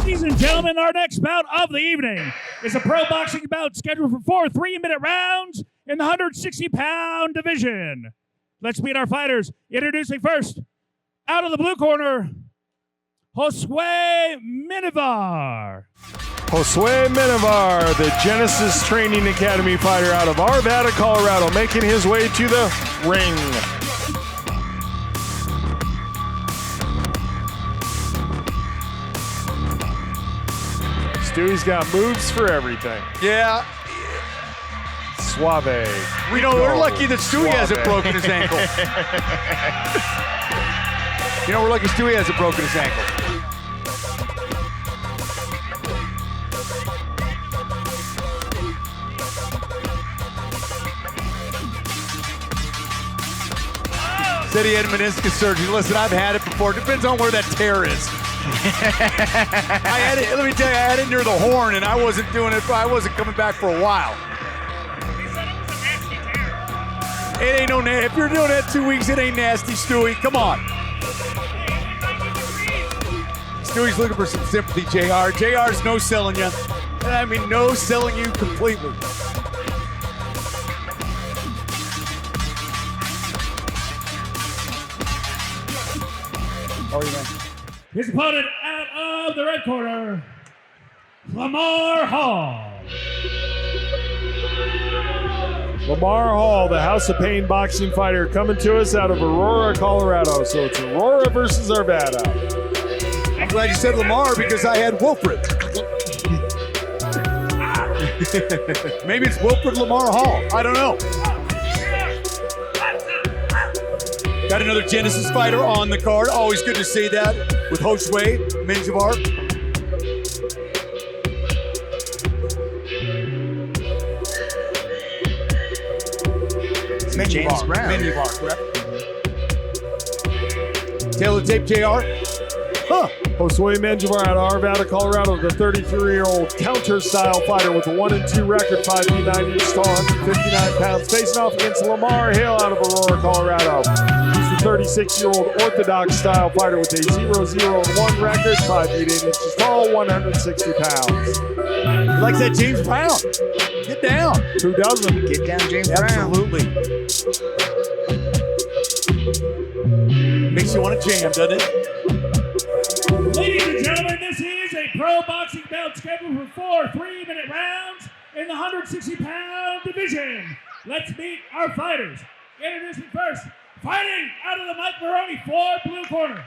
Ladies and gentlemen, our next bout of the evening is a pro boxing bout scheduled for 4 3-minute rounds in the 160-pound division. Let's meet our fighters. Introducing first, out of the blue corner, Josue Menjivar. Josue Menjivar, the Genesis Training Academy fighter out of Arvada, Colorado, making his way to the ring. Stewie's got moves for everything. Yeah. Suave. We're lucky that Stewie hasn't broken his ankle. We're lucky Stewie hasn't broken his ankle. Said he had meniscus surgery. Listen, I've had it before. Depends on where that tear is. I had it. Let me tell you, I had it near the horn, and I wasn't doing it. I wasn't coming back for a while. It ain't no. If you're doing that 2 weeks, it ain't nasty, Stewie. Come on. Stewie's looking for some sympathy, JR. JR's no selling you. I mean, no selling you completely. Oh, yeah. His opponent out of the red corner, Lamar Hall. Lamar Hall, the House of Pain boxing fighter, coming to us out of Aurora, Colorado. So it's Aurora versus Arvada. I'm glad you said Lamar because I had Wilfred. Maybe it's Wilfred Lamar Hall. I don't know. Got another Genesis fighter on the card. Always good to see that with Josue Menjivar. James Brown. Menjivar, correct? Tail of the tape, JR. Huh. Josue Menjivar out of Arvada, Colorado, the 33-year-old counter-style fighter with a 1-2 record, 5 feet 9 inches tall, 159 pounds, facing off against Lamar Hill out of Aurora, Colorado. He's the 36-year-old orthodox-style fighter with a 0-0-1 record, 5 feet 8 inches tall, 160 pounds. He likes that James Brown. Get down. Who doesn't? Get down, James Brown. Absolutely. Makes you want to jam, doesn't it? Ladies and gentlemen, this is a pro boxing bout scheduled for 4 3-minute rounds in the 160-pound division. Let's meet our fighters. Introducing first, fighting out of the Mike Maroney blue corner.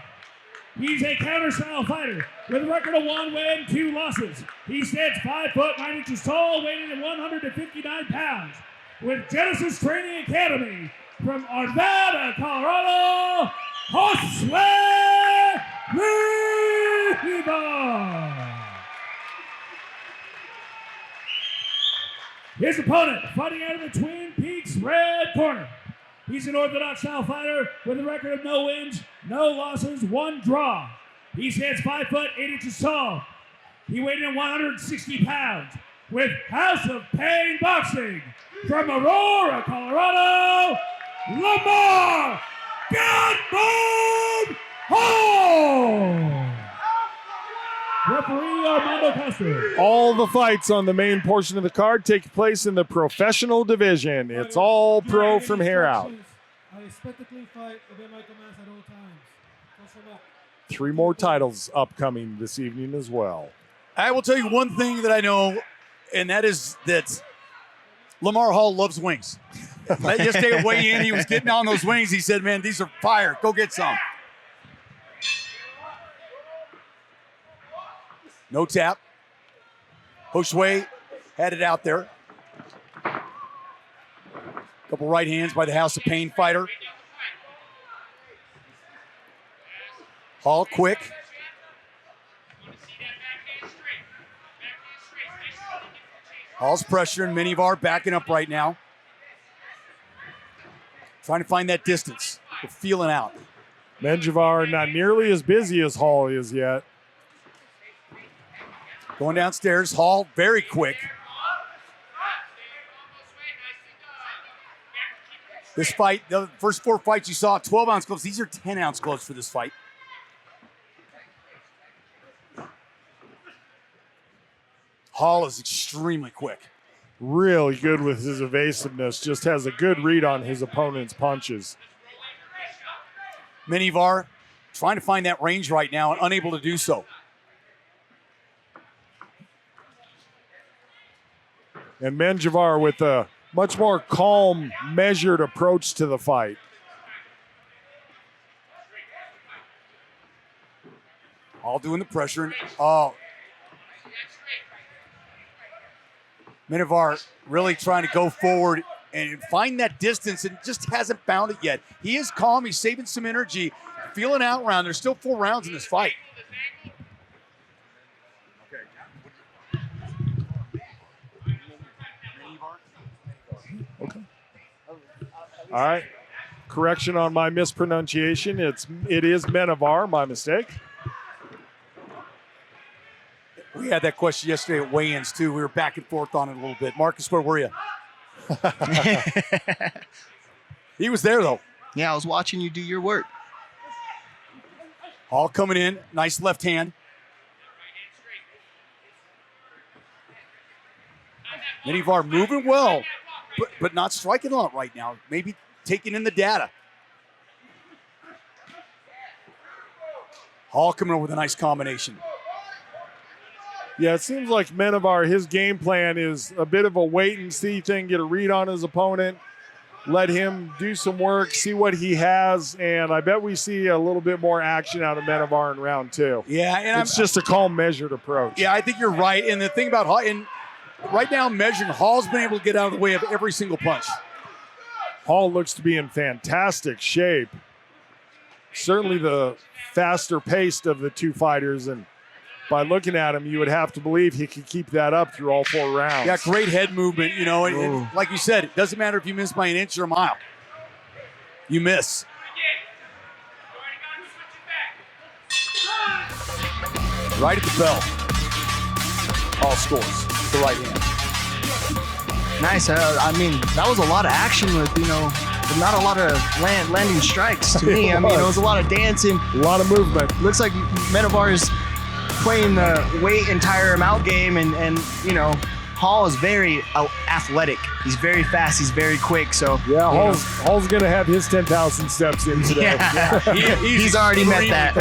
He's a counter-style fighter with a record of 1 win, 2 losses. He stands 5 foot 9 inches tall, weighing at 159 pounds. With Genesis Training Academy from Arvada, Colorado, Josue Menjivar. His opponent, fighting out of the Twin Peaks red corner. He's an orthodox-style fighter with a record of no wins, no losses, 1 draw. He stands 5 foot 8 inches tall. He weighed in 160 pounds. With House of Pain Boxing from Aurora, Colorado, Lamar Godbone Hall. Referee Armando Castro. All the fights on the main portion of the card take place in the professional division. It's all pro from here out. I expect to clean fight, obey my commands at all times. 3 more titles upcoming this evening as well. I will tell you one thing that I know, and that is that Lamar Hall loves wings. Yesterday at weigh-in, he was getting on those wings. He said, man, these are fire. Go get some. No tap. Josue had it out there. Couple right hands by the House of Pain fighter. Hall quick. Hall's pressuring Menjivar, backing up right now. Trying to find that distance. We're feeling out. Menjivar not nearly as busy as Hall is yet. Going downstairs, Hall very quick. This fight, the first 4 fights you saw, 12-ounce gloves. These are 10-ounce gloves for this fight. Hall is extremely quick. Really good with his evasiveness. Just has a good read on his opponent's punches. Menjivar trying to find that range right now and unable to do so. And Menjivar with a much more calm, measured approach to the fight. All doing the pressure. Oh. Menjivar really trying to go forward and find that distance and just hasn't found it yet. He is calm. He's saving some energy, feeling out round. There's still 4 rounds in this fight. Okay. All right. Correction on my mispronunciation. It is Menjivar, my mistake. We had that question yesterday at weigh-ins too. We were back and forth on it a little bit. Marcus, where were you? He was there though. Yeah, I was watching you do your work. Hall coming in, nice left hand. Menjivar moving well, but not striking a lot right now. Maybe taking in the data. Hall coming in with a nice combination. Yeah, it seems like Menjivar, his game plan is a bit of a wait and see thing, get a read on his opponent, let him do some work, see what he has, and I bet we see a little bit more action out of Menjivar in round 2. Yeah, and it's just a calm, measured approach. Yeah, I think you're right. And the thing about Hall, and right now measuring, Hall's been able to get out of the way of every single punch. Hall looks to be in fantastic shape. Certainly the faster paced of the two fighters, and by looking at him, you would have to believe he could keep that up through all 4 rounds. Yeah, great head movement, you know, and like you said, it doesn't matter if you miss by an inch or a mile. You miss. Right at the bell. All scores with the right hand. Nice. I mean, that was a lot of action with, but not a lot of landing strikes to me. I mean, it was a lot of dancing. A lot of movement. Looks like Menjivar is playing the weight and tire him out game, and Hall is very athletic. He's very fast. He's very quick. So yeah, Hall's going to have his 10,000 steps in today. Yeah. He's already met that.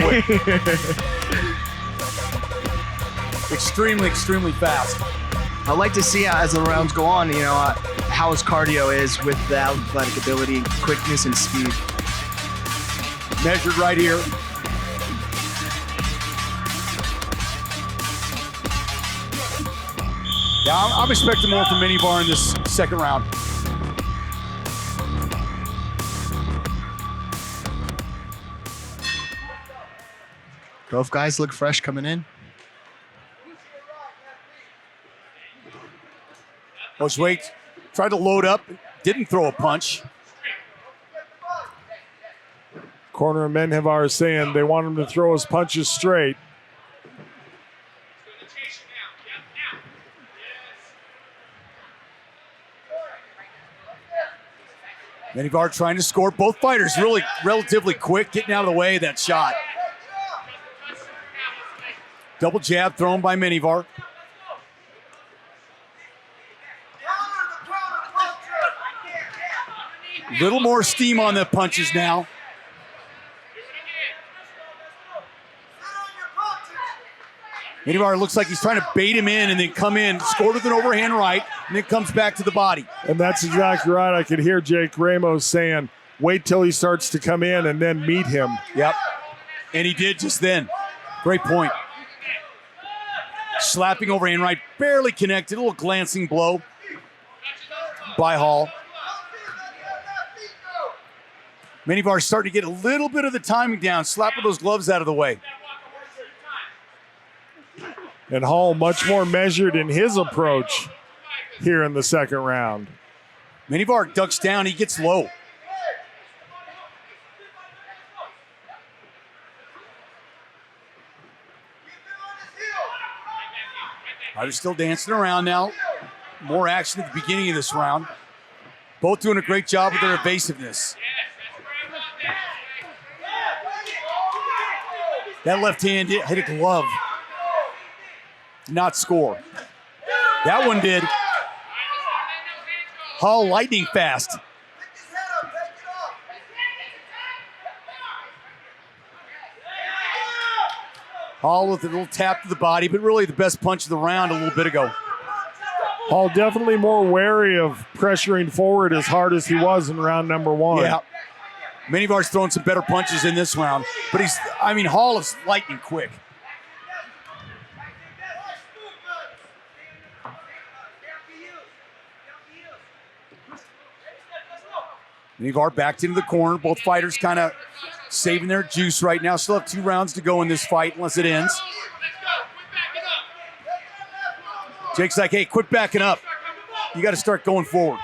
Extremely, extremely fast. I'd like to see as the rounds go on, how his cardio is with the athletic ability, quickness, and speed. Measured right here. Yeah, I'm expecting more from Menjivar in this second round. Both guys look fresh coming in. Josue tried to load up, didn't throw a punch. Corner of Menjivar is saying they want him to throw his punches straight. Menjivar trying to score. Both fighters really relatively quick, getting out of the way of that shot. Double jab thrown by Menjivar. Little more steam on the punches now. Menjivar looks like he's trying to bait him in and then come in, scored with an overhand right, and then comes back to the body. And that's exactly right. I could hear Jake Ramos saying, wait till he starts to come in and then meet him. Yep. And he did just then. Great point. Slapping overhand right, barely connected, a little glancing blow by Hall. Menjivar starting to get a little bit of the timing down, slapping those gloves out of the way. And Hall much more measured in his approach here in the second round. Menjivar ducks down, he gets low. Fighters still dancing around now. More action at the beginning of this round. Both doing a great job with their evasiveness. That left hand hit a glove. Did not score. That one did. Hall lightning fast. Hall with a little tap to the body, but really the best punch of the round a little bit ago. Hall definitely more wary of pressuring forward as hard as he was in round number 1. Yeah. Menjivar's throwing some better punches in this round, but Hall is lightning quick. Menjivar backed into the corner. Both fighters kind of saving their juice right now. Still have 2 rounds to go in this fight unless it ends. Jake's like, hey, quit backing up. You got to start going forward.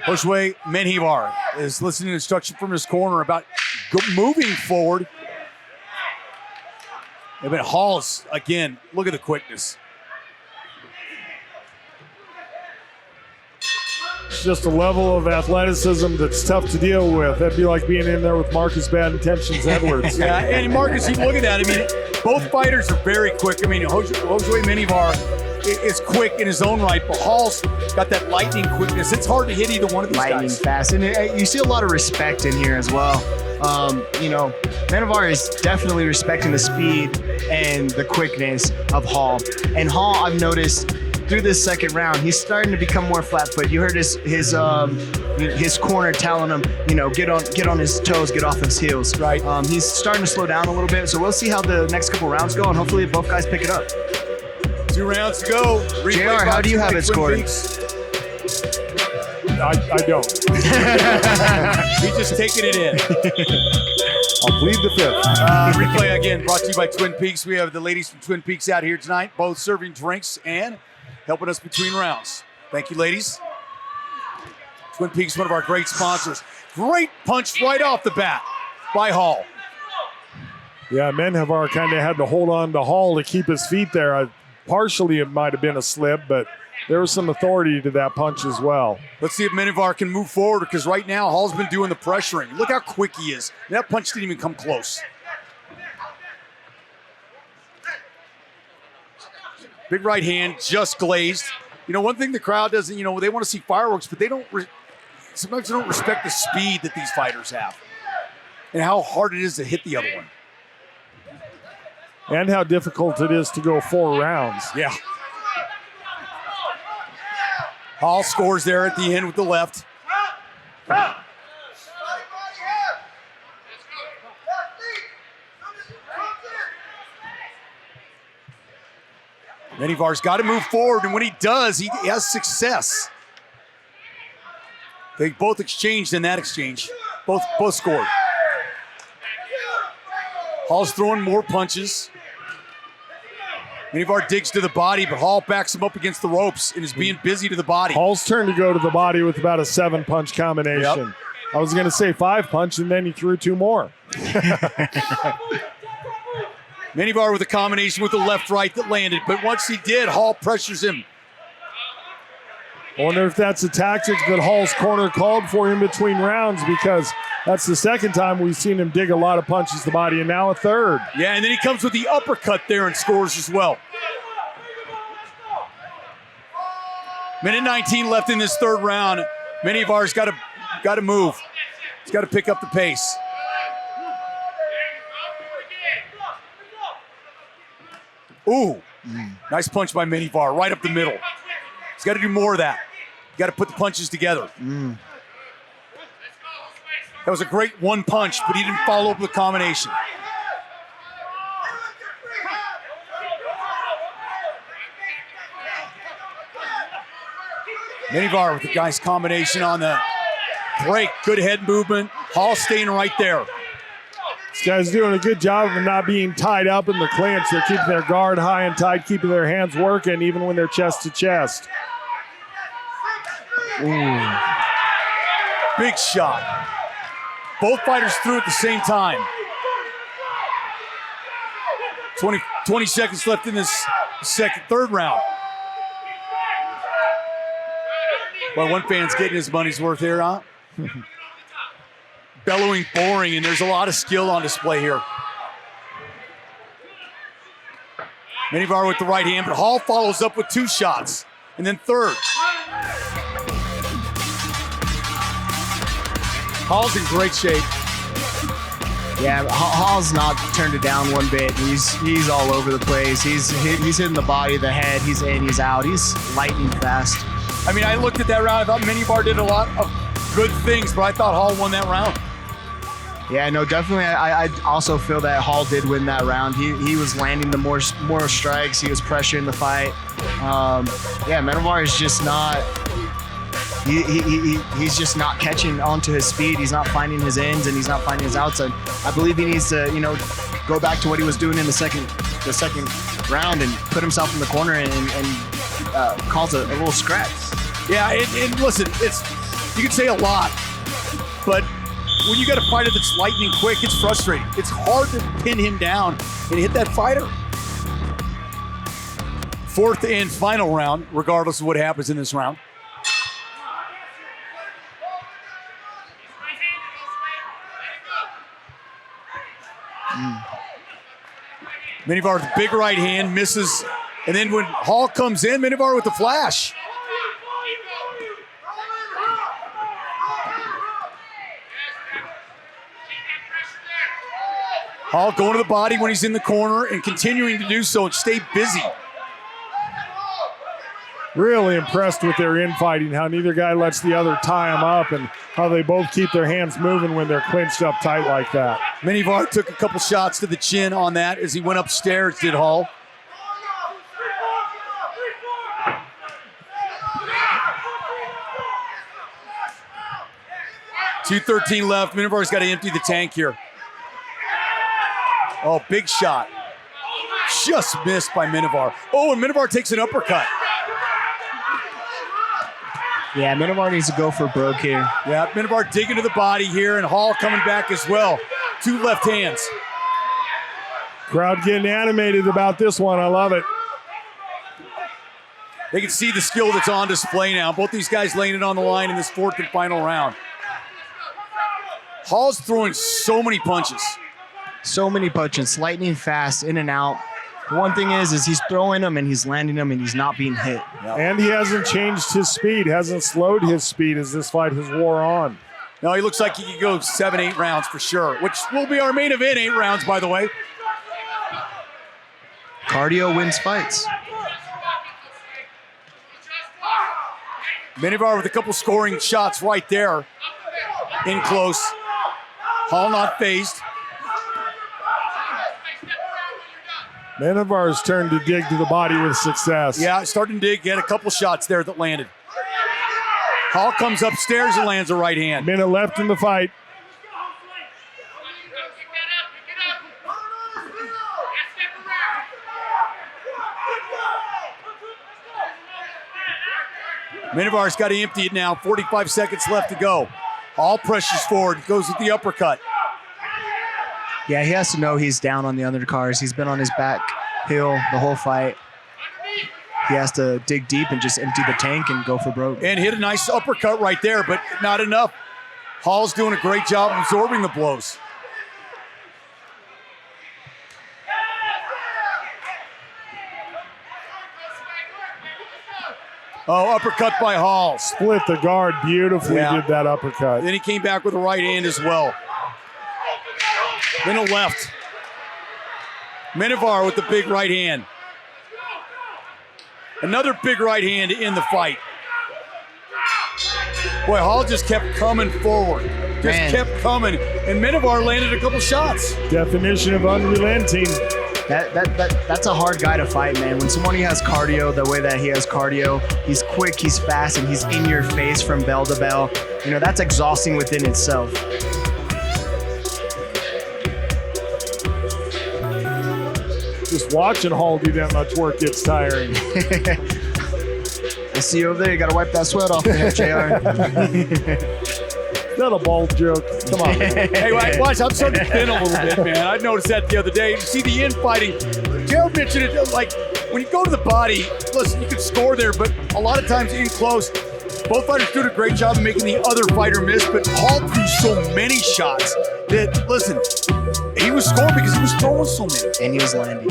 Josue Menjivar is listening to instruction from his corner about moving forward. And then Hall's, again, look at the quickness. It's just a level of athleticism that's tough to deal with. That'd be like being in there with Marcus Bad Intentions Edwards. Yeah, and Marcus, you look at that. I mean, both fighters are very quick. I mean, Josue Menjivar is quick in his own right, but Hall's got that lightning quickness. It's hard to hit either one of these lightning guys. Fast, and you see a lot of respect in here as well. Menjivar is definitely respecting the speed and the quickness of Hall. And Hall, I've noticed through this second round, he's starting to become more flat-footed. You heard his corner telling him, get on his toes, get off his heels. Right. He's starting to slow down a little bit, so we'll see how the next couple rounds go, and hopefully both guys pick it up. 2 rounds to go. JR, how do you have it scored? I don't. He's just taking it in. I'll plead the 5th. Replay again brought to you by Twin Peaks. We have the ladies from Twin Peaks out here tonight, both serving drinks and helping us between rounds. Thank you, ladies. Twin Peaks, one of our great sponsors. Great punch right off the bat by Hall. Yeah, Menjivar kind of had to hold on to Hall to keep his feet there. Partially, it might have been a slip, but there was some authority to that punch as well. Let's see if Menjivar can move forward, because right now Hall's been doing the pressuring. Look how quick he is. That punch didn't even come close. Big right hand, just glazed. One thing the crowd doesn't, they want to see fireworks, but sometimes they don't respect the speed that these fighters have and how hard it is to hit the other one. And how difficult it is to go 4 rounds. Yeah. Hall scores there at the end with the left. Menjivar's got to move forward, and when he does, he has success. They both exchanged in that exchange. Both scored. Hall's throwing more punches. Menjivar digs to the body, but Hall backs him up against the ropes and is being busy to the body. Hall's turn to go to the body with about a 7-punch combination. Yep. I was going to say 5-punch, and then he threw 2 more. Menjivar with a combination with the left-right that landed, but once he did, Hall pressures him. I wonder if that's a tactic that Hall's corner called for him between rounds, because that's the second time we've seen him dig a lot of punches to the body, and now a third. Yeah, and then he comes with the uppercut there and scores as well. Minute 19 left in this third round. Menjivar's got to move. He's got to pick up the pace. Ooh, nice punch by Menjivar, right up the middle. He's got to do more of that. Got to put the punches together. That was a great one punch, but he didn't follow up with the combination. Menjivar with the guy's combination on the break. Good head movement. Hall staying right there. This guy's doing a good job of not being tied up in the clinch. They're keeping their guard high and tight, keeping their hands working, even when they're chest to chest. Ooh. Big shot. Both fighters threw at the same time. 20 seconds left in this third round. Well, one fan's getting his money's worth here, huh? bellowing, boring, and there's a lot of skill on display here. Menjivar with the right hand, but Hall follows up with 2 shots, and then third. Hall's in great shape. Yeah, Hall's not turned it down one bit. He's all over the place. He's hitting the body, the head. He's in, he's out. He's lightning fast. I mean, I looked at that round. I thought Menjivar did a lot of good things, but I thought Hall won that round. Yeah, no, definitely. I also feel that Hall did win that round. He was landing the more strikes. He was pressuring the fight. Yeah, Menjivar is just not. He's just not catching onto his speed. He's not finding his ins and he's not finding his outs. And I believe he needs to, go back to what he was doing in the second round and put himself in the corner and cause a little scratch. Yeah, and listen, you can say a lot, but when you got a fighter that's lightning quick, it's frustrating. It's hard to pin him down and hit that fighter. 4th and final round, regardless of what happens in this round. Menjivar with a big right hand, misses. And then when Hall comes in, Menjivar with the flash. Hall going to the body when he's in the corner and continuing to do so and stay busy. Really impressed with their infighting, how neither guy lets the other tie them up and how they both keep their hands moving when they're clinched up tight like that. Menjivar took a couple shots to the chin on that as he went upstairs, did Hall. .213 left. Menjivar's got to empty the tank here. Oh, big shot. Just missed by Menjivar. Oh, and Menjivar takes an uppercut. Yeah, Menjivar needs to go for broke here. Yeah, Menjivar digging to the body here, and Hall coming back as well. 2 left hands. Crowd getting animated about this one. I love it. They can see the skill that's on display now. Both these guys laying it on the line in this 4th and final round. Hall's throwing so many punches. So many punches, lightning fast, in and out. The one thing is he's throwing them and he's landing them and he's not being hit. Yep. And he hasn't changed his speed, hasn't slowed his speed as this fight has wore on. No, he looks like he could go 7-8 rounds for sure, which will be our main event, 8 rounds, by the way. Cardio wins fights. Menjivar with a couple scoring shots right there. In close. Hall not phased. Menjivar's turned to dig to the body with success. Yeah, starting to dig. He had a couple shots there that landed. Hall comes upstairs and lands a right hand. Minute left in the fight. Menjivar's got to empty it now. 45 seconds left to go. Hall pressures forward, goes with the uppercut. Yeah, he has to know he's down on the undercards. He's been on his back heel the whole fight. He has to dig deep and just empty the tank and go for broke. And hit a nice uppercut right there, but not enough. Hall's doing a great job absorbing the blows. Oh, uppercut by Hall. Split the guard beautifully, did that uppercut. Then he came back with a right hand as well. Then a left. Menjivar with the big right hand. Another big right hand in the fight. Boy, Hall just kept coming forward. Kept coming. And Menjivar landed a couple shots. Definition of unrelenting. That's a hard guy to fight, man. When somebody has cardio the way that he has cardio, he's quick, he's fast, and he's in your face from bell to bell. You know, that's exhausting within itself. Just watching Hall do that much work gets tiring. I see you over there. You got to wipe that sweat off there, JR. Is that a bald joke? Come on. Hey, watch, I'm starting to thin a little bit, man. I noticed that the other day. You see the infighting. Gerald mentioned it, like, when you go to the body, listen, you can score there, but a lot of times in close, Both fighters did a great job of making the other fighter miss, but Hall threw so many shots that, listen, he was scoring because he was throwing so many. And he was landing.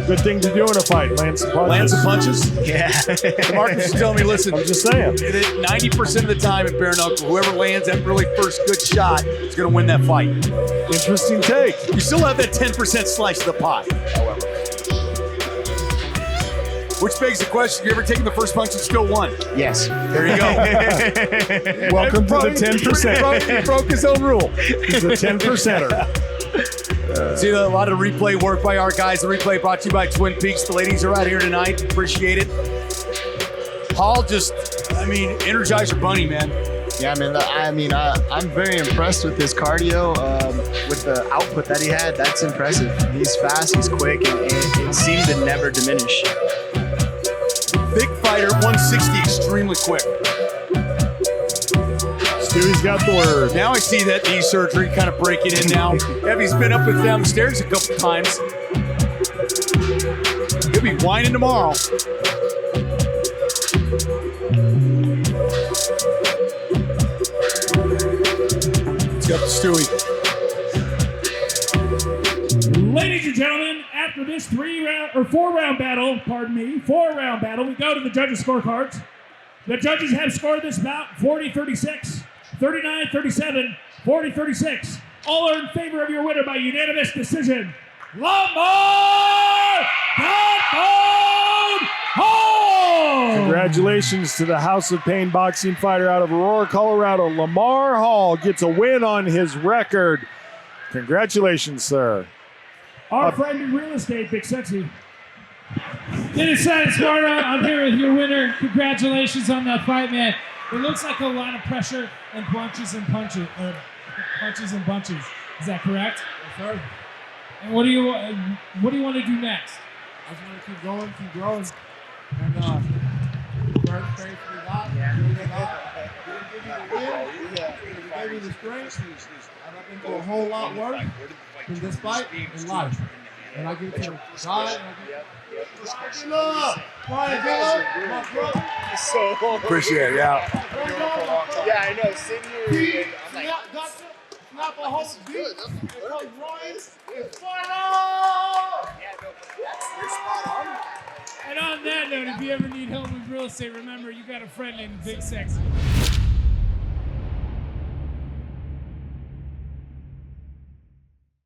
Good thing to do in a fight. Land some punches. Land some punches? Yeah. Marcus is telling me, listen, I'm just saying. 90% of the time at bare knuckle, whoever lands that really first good shot is going to win that fight. Interesting take. You still have that 10% slice of the pie, however. Which begs the question, you ever taken the first punch and still won? Yes. There you go. Welcome to the 10%. He broke his own rule. He's a 10%er. See a lot of replay work by our guys. The replay brought to you by Twin Peaks. The ladies are out here tonight. Appreciate it. Hall just, Energizer Bunny, man. Yeah, I'm very impressed with his cardio, with the output that he had. That's impressive. He's fast, he's quick, and it seemed to never diminish. Big fighter, 160, extremely quick. Stewie's got the word. Now I see that knee surgery kind of breaking in now. He's been up and down the stairs a couple times. He'll be whining tomorrow. Let's go to Stewie. Ladies and gentlemen, after this four-round battle, we go to the judges' scorecards. The judges have scored this bout 40-36, 39-37, 40-36. All are in favor of your winner by unanimous decision. Lamar Godbone Hall! Congratulations to the House of Pain boxing fighter out of Aurora, Colorado. Lamar Hall gets a win on his record. Congratulations, sir. Our friend in real estate, Big Sexy. Inside Sparta, I'm here with your winner. Congratulations on that fight, man. It looks like a lot of pressure and punches and bunches. Is that correct? Yes, sir. And what do you want to do next? I just want to keep going, keep growing. And first faith we got. Yeah. Didn't give me the win. Gave me the strength. I've been through a whole lot worse in this fight in life. And I give it to God. And I give Appreciate it, yeah. Yeah, I know. Sitting here, I'm like, snap a whole beat. And on that note, if you ever need help with real estate, remember you got a friend named Big Sexy.